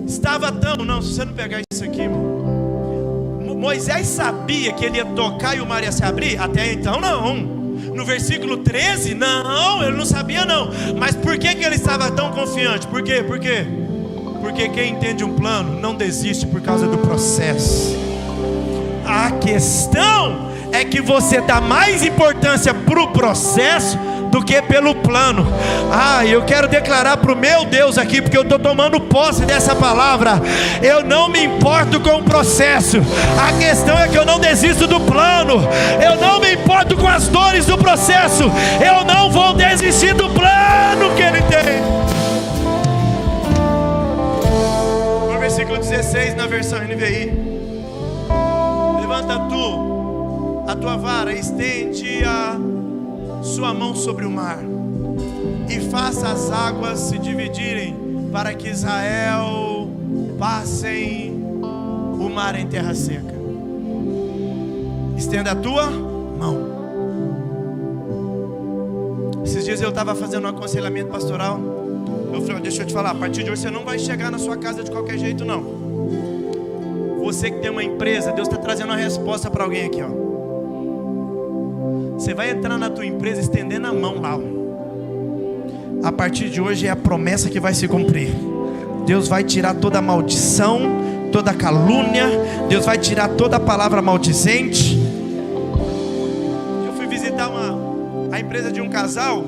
estava tão... Não, se você não pegar isso aqui, irmão. Moisés sabia que ele ia tocar e o mar ia se abrir? Até então não. No versículo 13, não, ele não sabia não. Mas por que ele estava tão confiante? Por quê? Porque quem entende um plano não desiste por causa do processo. A questão é que você dá mais importância para o processo do que pelo plano. Eu quero declarar para o meu Deus aqui, porque eu estou tomando posse dessa palavra. Eu não me importo com o processo. A questão é que eu não desisto do plano. Eu não me importo com as dores do processo. Eu não vou desistir do plano que Ele tem. No versículo 16, na versão NVI: levanta tu a tua vara, estende a sua mão sobre o mar, e faça as águas se dividirem, para que Israel passem o mar em terra seca. Estenda a tua mão. Esses dias eu estava fazendo um aconselhamento pastoral. Eu falei: deixa eu te falar, a partir de hoje você não vai chegar na sua casa de qualquer jeito não. Você que tem uma empresa, Deus está trazendo uma resposta para alguém aqui, ó. Você vai entrar na tua empresa estendendo a mão lá, ó. A partir de hoje é a promessa que vai se cumprir. Deus vai tirar toda a maldição, toda a calúnia. Deus vai tirar toda a palavra maldizente. Eu fui visitar a empresa de um casal,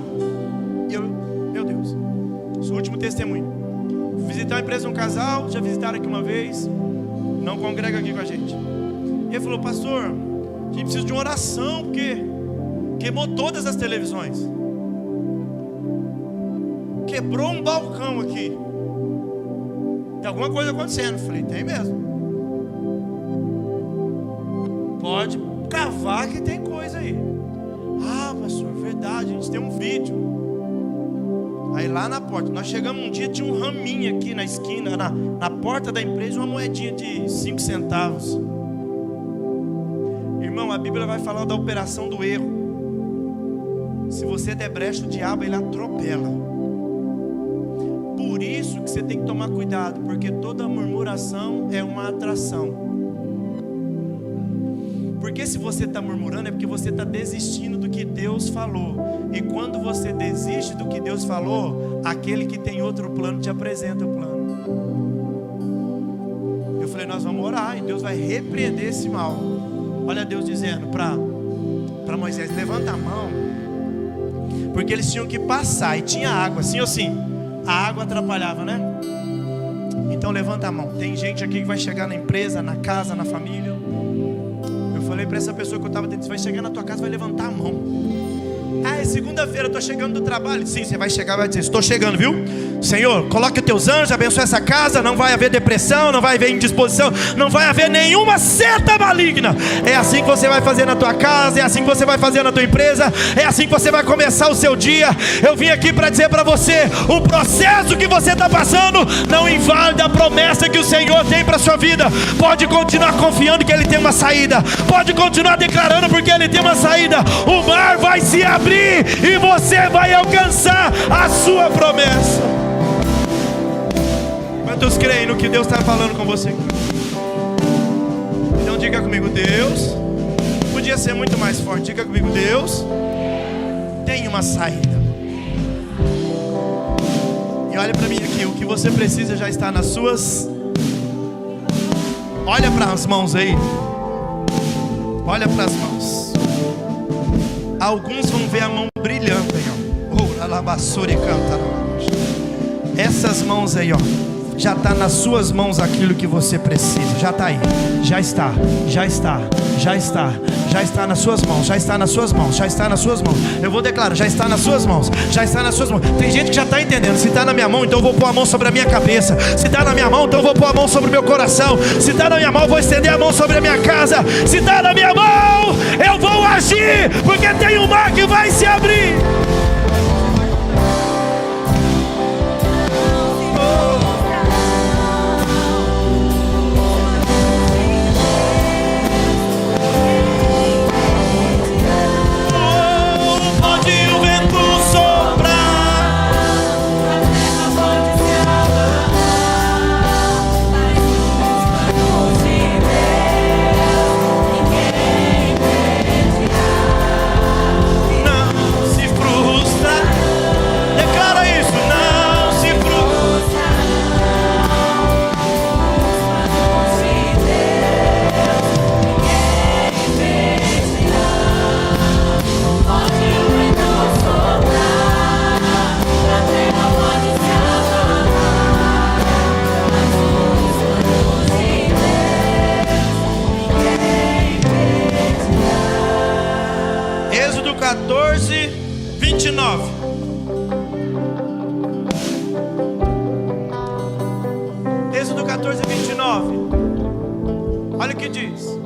último testemunho. Visitar a empresa de um casal, já visitaram aqui uma vez, não congrega aqui com a gente. E ele falou: pastor, a gente precisa de uma oração, porque queimou todas as televisões. Quebrou um balcão aqui. Tem alguma coisa acontecendo. Eu falei: tem mesmo. Pode cavar que tem coisa aí. Ah, pastor, verdade, a gente tem um vídeo. Aí lá na porta, nós chegamos um dia, tinha um raminho aqui na esquina, na porta da empresa, uma moedinha de 5 centavos. Irmão, a Bíblia vai falar da operação do erro. Se você der brecha, o diabo ele atropela. Por isso que você tem que tomar cuidado, porque toda murmuração é uma atração. Porque se você está murmurando é porque você está desistindo do que Deus falou. E quando você desiste do que Deus falou, aquele que tem outro plano te apresenta o plano. Eu falei: nós vamos orar e Deus vai repreender esse mal. Olha Deus dizendo para Moisés: levanta a mão. Porque eles tinham que passar e tinha água, sim ou sim? A água atrapalhava, né? Então levanta a mão. Tem gente aqui que vai chegar na empresa, na casa, na família. Eu falei para essa pessoa que eu estava dentro: você vai chegar na tua casa, vai levantar a mão. Ah, é segunda-feira, eu estou chegando do trabalho. Sim, você vai chegar e vai dizer: estou chegando, viu? Senhor, coloque os teus anjos, abençoe essa casa. Não vai haver depressão, não vai haver indisposição, não vai haver nenhuma seta maligna. É assim que você vai fazer na tua casa, é assim que você vai fazer na tua empresa, é assim que você vai começar o seu dia. Eu vim aqui para dizer para você: o processo que você está passando não invalida a promessa que o Senhor tem para a sua vida. Pode continuar confiando que Ele tem uma saída, pode continuar declarando, porque Ele tem uma saída. O mar vai se abrir e você vai alcançar a sua promessa. Quantos creem no que Deus está falando com você? Então diga comigo: Deus, podia ser muito mais forte. Diga comigo: Deus tem uma saída. E olha para mim aqui, o que você precisa já está nas suas. Olha para as mãos aí. Olha para as mãos. Alguns vão ver a mão brilhando aí, ó. Essas mãos aí, ó. Já está nas suas mãos aquilo que você precisa. Já está aí. Já está. Já está. Já está. Já está nas suas mãos. Já está nas suas mãos. Já está nas suas mãos. Eu vou declarar: já está nas suas mãos. Já está nas suas mãos. Tem gente que já está entendendo. Se está na minha mão, então eu vou pôr a mão sobre a minha cabeça. Se está na minha mão, então eu vou pôr a mão sobre o meu coração. Se está na minha mão, eu vou estender a mão sobre a minha casa. Se está na minha mão, eu vou agir, porque tem um mar que vai se abrir. Êxodo 14, 29. Êxodo 14, 29. Olha o que diz: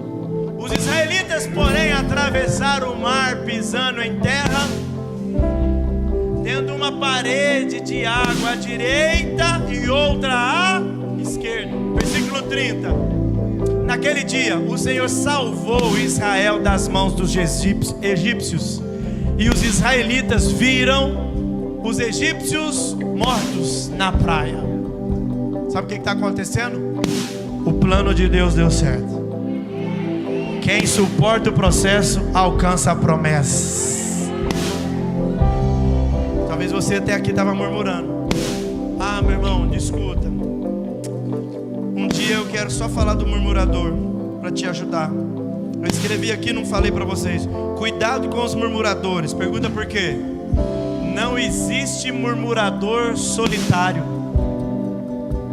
os israelitas, porém, atravessaram o mar pisando em terra, tendo uma parede de água à direita e outra à esquerda. Versículo 30. Naquele dia o Senhor salvou Israel das mãos dos egípcios, e os israelitas viram os egípcios mortos na praia. Sabe o que está acontecendo? O plano de Deus deu certo. Quem suporta o processo alcança a promessa. Talvez você até aqui estava murmurando: ah, meu irmão, escuta, um dia eu quero só falar do murmurador para te ajudar. Eu escrevi aqui, não falei para vocês: cuidado com os murmuradores. Pergunta por quê? Não existe murmurador solitário.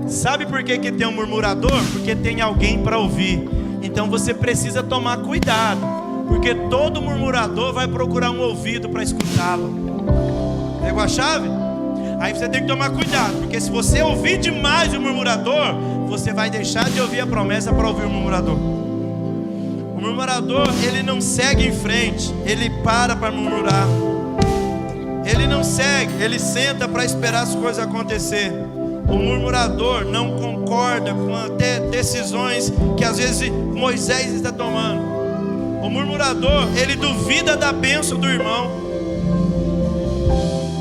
Sabe por que que tem um murmurador? Porque tem alguém para ouvir. Então você precisa tomar cuidado, porque todo murmurador vai procurar um ouvido para escutá-lo. Pegou a chave? Aí você tem que tomar cuidado, porque se você ouvir demais o murmurador, você vai deixar de ouvir a promessa para ouvir o murmurador. O murmurador, ele não segue em frente, ele para murmurar. Ele não segue, ele senta para esperar as coisas acontecer. O murmurador não concorda com até decisões que às vezes Moisés está tomando. O murmurador, ele duvida da bênção do irmão.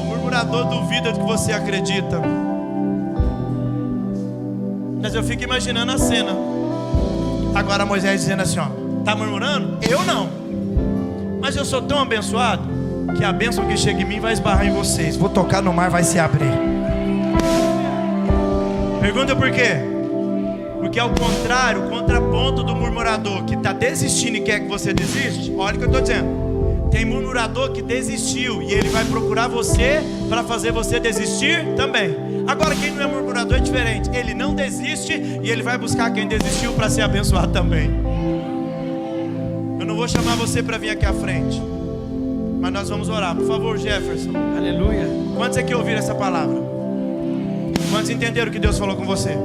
O murmurador duvida do que você acredita. Mas eu fico imaginando a cena. Agora Moisés dizendo assim, ó: tá murmurando? Eu não. Mas eu sou tão abençoado que a bênção que chega em mim vai esbarrar em vocês. Vou tocar no mar, vai se abrir. Pergunta por quê? Porque ao contrário, o contraponto do murmurador que está desistindo e quer que você desiste. Olha o que eu estou dizendo. Tem murmurador que desistiu e ele vai procurar você para fazer você desistir também. Agora quem não é murmurador é diferente. Ele não desiste e ele vai buscar quem desistiu para ser abençoado também. Eu não vou chamar você para vir aqui à frente, mas nós vamos orar. Por favor, Jefferson. Aleluia. Quantos aqui ouviram essa palavra? Quantos entenderam o que Deus falou com você?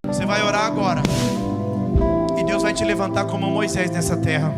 Você vai orar agora, e Deus vai te levantar como Moisés nessa terra.